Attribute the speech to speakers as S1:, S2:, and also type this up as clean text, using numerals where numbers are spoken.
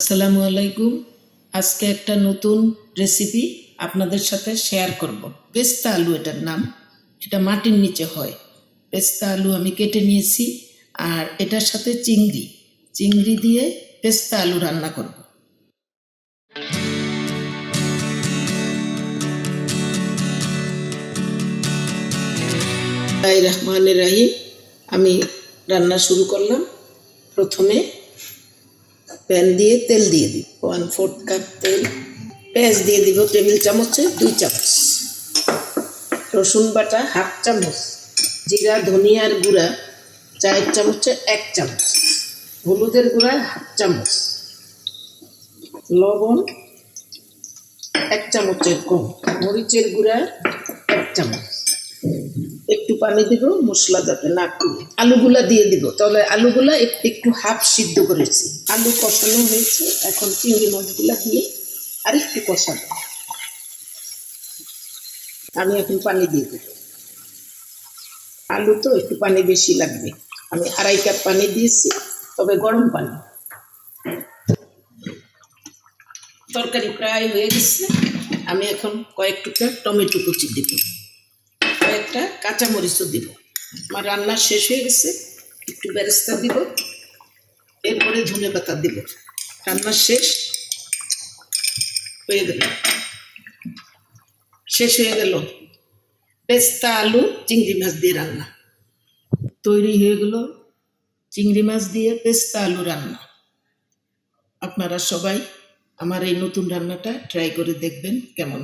S1: আসসালামু আলাইকুম। আজকে একটা নতুন রেসিপি আপনাদের সাথে শেয়ার করব। পেস্তা আলু এটার নাম। এটা মাটির নিচে হয়। পেস্তা আলু আমি কেটে নিয়েছি, আর এটার সাথে চিংড়ি দিয়ে পেস্তা আলু রান্না করব। রহমানির রহিম। আমি রান্না শুরু করলাম। প্রথমে প্যান দিয়ে তেল দিয়ে দিব, 1/4 কাপ তেল। পেঁয়াজ দিয়ে দিব টেবিল চামচে 2 চামচ, রসুন বাটা 1/2 চামচ, জিরা ধনিয়ার গুঁড়া 4 চামচে 1 চামচ, হলুদের গুঁড়া 1/2 চামচ, লবণ 1 চামচের কম, মরিচের গুঁড়া 1 চামচ। একটু পানি দিব মশলা যাতে না পুড়ে। আলুগুলা দিয়ে দিব, তবে আলুগুলা একটু হাফ সিদ্ধ করেছি। আলু কষানো হয়েছে, এখন চিংড়ি মাছগুলা দিয়ে আরেকটু কষাবো। আমি এখন পানি দিয়ে দেব। আলু তো একটু পানি বেশি লাগবে। আমি 2.5 কাপ পানি দিয়েছি, তবে গরম পানি। তরকারি প্রায় হয়ে গেছে। আমি এখন কয়েক টুকরা টমেটো কুচি দিব, কয়েকটা কাঁচামরিচও দিব। আমার রান্না শেষ হয়ে গেছে, একটু বেরেস্তা দিব, এরপরে ধনে পাতা দিব। রান্না শেষ হয়ে গেল, পেস্তা আলু চিংড়ি মাছ দিয়ে রান্না তৈরি হয়ে গেল। চিংড়ি মাছ দিয়ে পেস্তা আলু রান্না। আপনারা সবাই আমার এই নতুন রান্নাটা ট্রাই করে দেখবেন কেমন।